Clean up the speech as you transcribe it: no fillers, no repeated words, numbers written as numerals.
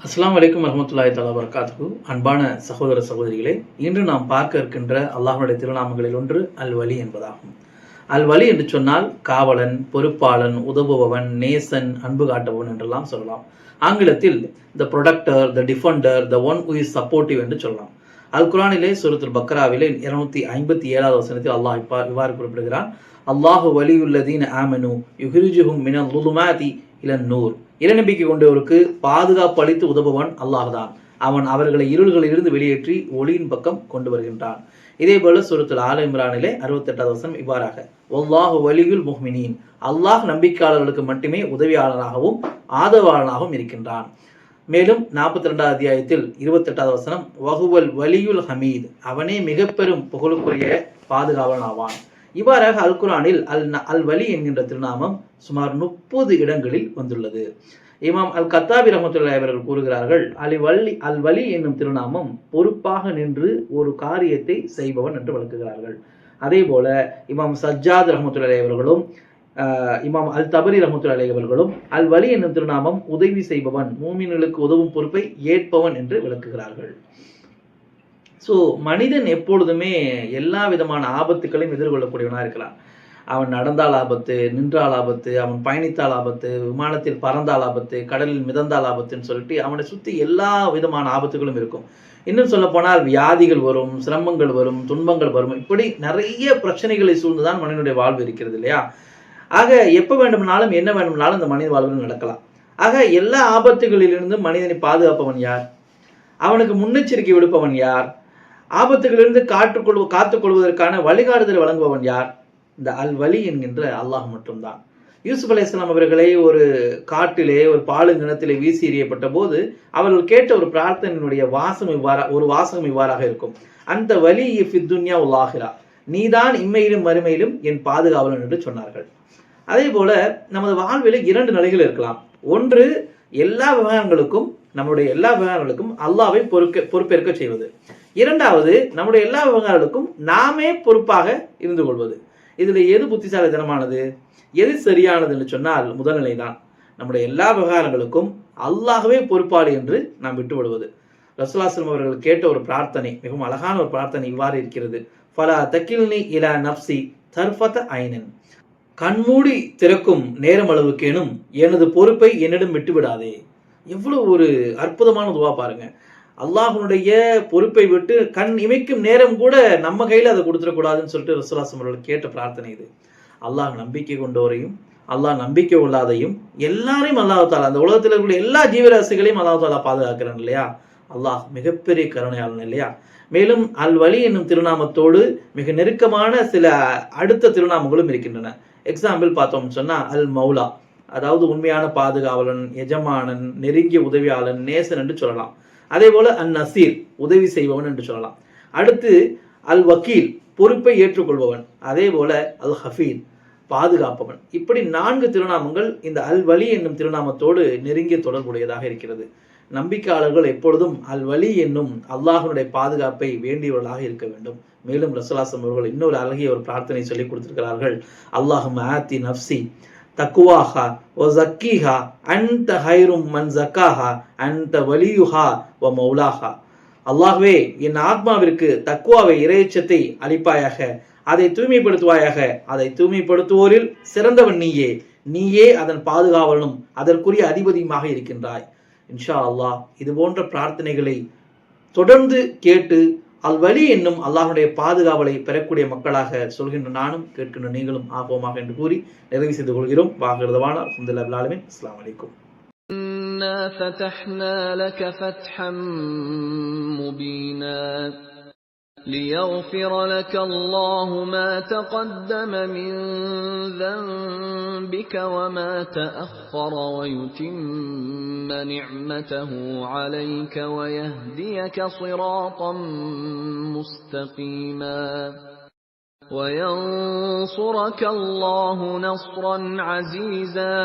அஸ்ஸலாமு அலைக்கும் வரஹ்மத்துல்லாஹி தஆலா வபரகாத்துஹு. அன்பான சகோதர சகோதரிகளே, இன்று நாம் பார்க்க இருக்கின்ற அல்லாஹ்வுடைய திருநாமங்களில் ஒன்று அல் வலி என்பதாகும். அல் வலி என்று சொன்னால் காவலன், பொறுப்பாளன், உதவுபவன், நேசன், அன்பு காட்டுபவன் என்றெல்லாம் சொல்லலாம். ஆங்கிலத்தில் த protector, the Defender, the one who is supportive என்று சொல்லலாம். அல் குர்ஆனிலே சூரத்துல் பக்ராவிலே 257வது வசனத்தில் அல்லாஹ் இவ்வாறு குறிப்பிடுகிறான், அல்லாஹு வலியுல்லதீன ஆமனு யுஹ்ரிஜுஹும் மினல் லுலுமாதி இலன் நூர். இறைநம்பிக்கை கொண்டவருக்கு பாதுகாப்பு அளித்து உதவுபவன் அல்லாஹ்தான். அவன் அவர்களை இருள்களிலிருந்து வெளியேற்றி ஒளியின் பக்கம் கொண்டு வருகின்றான். இதே போல சூரத்துல் ஆல இம்ரானிலே 68வது வசனம் இவ்வாறாக, வல்லாஹு வலியுல் முஹ்மினீன். அல்லாஹ் நம்பிக்கையாளர்களுக்கு மட்டுமே உதவியாளனாகவும் ஆதரவாளனாகவும் இருக்கின்றான். மேலும் 42வது அத்தியாயத்தில் 28வது வசனம், வஹுவல் வலியுல் ஹமீத். அவனே மிக பெரும் புகழுக்குரிய பாதுகாவலன் ஆவான். இவ்வாறாக அல் குர்ஆனில் அல் வலி என்கின்ற திருநாமம் சுமார் 30 இடங்களில் வந்துள்ளது. இமாம் அல் கத்தாபி ரஹ்மத்துல்லாஹி அவர்கள் கூறுகிறார்கள், அல் வலி என்னும் திருநாமம் பொறுப்பாக நின்று ஒரு காரியத்தை செய்பவன் என்று விளக்குகிறார்கள். அதே போல இமாம் சஜ்ஜாத் ரஹ்மத்துல்லாஹி அவர்களும் இமாம் அல் தபரி ரஹ்மத்துல்லாஹி அவர்களும் அல் வலி என்னும் திருநாமம் உதவி செய்பவன், மூமின்களுக்கு உதவும் பொறுப்பை ஏற்பவன் என்று விளக்குகிறார்கள். ஸோ மனிதன் எப்பொழுதுமே எல்லா விதமான ஆபத்துக்களையும் எதிர்கொள்ளக்கூடியவனாக இருக்கலாம். அவன் நடந்தால் ஆபத்து, நின்றால் ஆபத்து, அவன் பயணித்தால் ஆபத்து, விமானத்தில் பறந்தால் ஆபத்து, கடலில் மிதந்தால் ஆபத்துன்னு சொல்லிட்டு அவனை சுற்றி எல்லா விதமான ஆபத்துகளும் இருக்கும். இன்னும் சொல்ல போனால் வியாதிகள் வரும், சிரமங்கள் வரும், துன்பங்கள் வரும். இப்படி நிறைய பிரச்சனைகளை சூழ்ந்துதான் மனிதனுடைய வாழ்வு இருக்கிறது இல்லையா? ஆக எப்போ வேண்டுமானாலும் என்ன வேண்டுமானாலும் இந்த மனித வாழ்வில் நடக்கலாம். ஆக எல்லா ஆபத்துகளிலிருந்தும் மனிதனை பாதுகாப்பவன் யார்? அவனுக்கு முன்னெச்சரிக்கை விடுப்பவன் யார்? ஆபத்துகளிலிருந்து காத்துக் கொள்வதற்கான வழிகாட்டுதல் வழங்குபவன் யார்? இந்த அல் வலி என்கின்ற அல்லாஹ் மட்டும்தான். யூசுப் அலைஹிஸ்ஸலாம் அவர்களை ஒரு காட்டிலே ஒரு பாலுங்கிணத்திலே வீசி எறியப்பட்ட போது அவர்கள் கேட்ட ஒரு பிரார்த்தனையினுடைய வாசகம் இவ்வாறாக இருக்கும், அந்த வலி ஃபித் துன்யா வல் ஆஹிரா. நீதான் இம்மையிலும் மறுமையிலும் என் பாதுகாவலன் என்று சொன்னார்கள். அதே போல நமது வாழ்வில் 2 நிலைகள் இருக்கலாம். ஒன்று, எல்லா விவகாரங்களுக்கும் அல்லாஹ்வை பொறுப்பேற்க செய்வது. இரண்டாவது, நம்முடைய எல்லா விவகாரங்களுக்கும் நாமே பொறுப்பாக இருந்து கொள்வது. இதுல எது புத்திசாலித்தனமானது, எது சரியானது என்று சொன்னால் முதல் நிலைதான். நம்முடைய எல்லா விவகாரங்களுக்கும் அல்லாஹ்வே பொறுப்பாளி என்று நாம் விட்டுவிடுவது. ரசூலுல்லாஹி ஸல்லல்லாஹு அலைஹி அவர்கள் கேட்ட ஒரு பிரார்த்தனை, மிகவும் அழகான ஒரு பிரார்த்தனை இவ்வாறு இருக்கிறது, ஃபலா தக்கில்னி இலா நஃப்ஸி தர்ஃபத ஐனின். கண்மூடி திறக்கும் நேரம் அளவுக்கேனும் எனது பொறுப்பை என்னிடம் விட்டு விடாதே. எவ்வளவு ஒரு அற்புதமான துவா பாருங்க. அல்லாஹ்வுடைய பொறுப்பை விட்டு கண் இமைக்கும் நேரம் கூட நம்ம கையில அதை கொடுத்துடக்கூடாதுன்னு சொல்லிட்டு ரசூலுல்லாஹி ஸல்லல்லாஹு அலைஹி வஸல்லம் கேட்ட பிரார்த்தனை இது. அல்லாஹ் நம்பிக்கை கொண்டோரையும் அல்லாஹ் நம்பிக்கை கொள்ளாதையும் எல்லாரையும் அல்லாஹ் தஆலா, அந்த உலகத்தில் இருக்கிற எல்லா ஜீவராசிகளையும் அல்லாஹ் தஆலா பாதுகாக்கிறான் இல்லையா? அல்லாஹ் மிகப்பெரிய கருணையாளன் இல்லையா? மேலும் அல் வலி என்னும் திருநாமத்தோடு மிக நெருக்கமான சில அடுத்த திருநாமங்களும் இருக்கின்றன. எக்ஸாம்பிள் பார்த்தோம்னு சொன்னா அல் மௌலா, அதாவது உண்மையான பாதுகாவலன், எஜமானன், நெருங்கிய உதவியாளன், நேசன் என்று சொல்லலாம். அதே போல அன் நசீர், உதவி செய்பவன் என்று சொல்லலாம். அடுத்து அல் வக்கீல், பொறுப்பை ஏற்றுக்கொள்பவன். அதே போல அல் ஹஃபீத், பாதுகாப்பவன். இப்படி 4 திருநாமங்கள் இந்த அல் வலி என்னும் திருநாமத்தோடு நெருங்கிய தொடர்புடையதாக இருக்கிறது. நம்பிக்கையாளர்கள் எப்பொழுதும் அல் வலி என்னும் அல்லாஹ்வுடைய பாதுகாப்பை வேண்டியவர்களாக இருக்க வேண்டும். மேலும் ரசூலுல்லாஹி ஸல்லல்லாஹு அலைஹி அவர்கள் இன்னொரு அழகிய ஒரு பிரார்த்தனை சொல்லிக் கொடுத்திருக்கிறார்கள், அல்லாஹும்ம ஆத்தி நஃப்ஸி தக்குவாஹா வ ஸக்கீஹா அன்த ஹைரும் மன் ஸக்காஹா அன்த வலியுஹா வ மௌலாஹா. அல்லாஹ்வே, என் ஆத்மாவிற்கு தக்குவாவை, இறையச்சத்தை அளிப்பாயாக, அதை தூய்மைப்படுத்துவாயாக. அதை தூய்மைப்படுத்துவோரில் சிறந்தவன் நீயே அதன் பாதுகாவலனும் அதற்குரிய அதிபதியுமாக இருக்கின்றாய். இன்ஷா அல்லாஹ் இது போன்ற பிரார்த்தனைகளை தொடர்ந்து கேட்டு அல் வலி என்னும் அல்லாஹ்வுடைய பாதுகாவலை பெறக்கூடிய மக்களாக சொல்கின்ற நானும் கேட்கின்ற நீங்களும் ஆகுவோமாக என்று கூறி நிறைவு செய்து கொள்கிறோம். வாகிருதவான அல்ஹம்துலில்லாஹி ரப்பில் ஆலமீன். அஸ்ஸலாமு அலைக்கும். இன்னா ஃபதஹ்னா லக ஃபத்ஹம் முபீனா ليغفر لك الله ما تقدم من ذنبك وما تأخر ويتم نعمته عليك ويهديك صراطا مستقيما وينصرك الله نصرا عزيزا.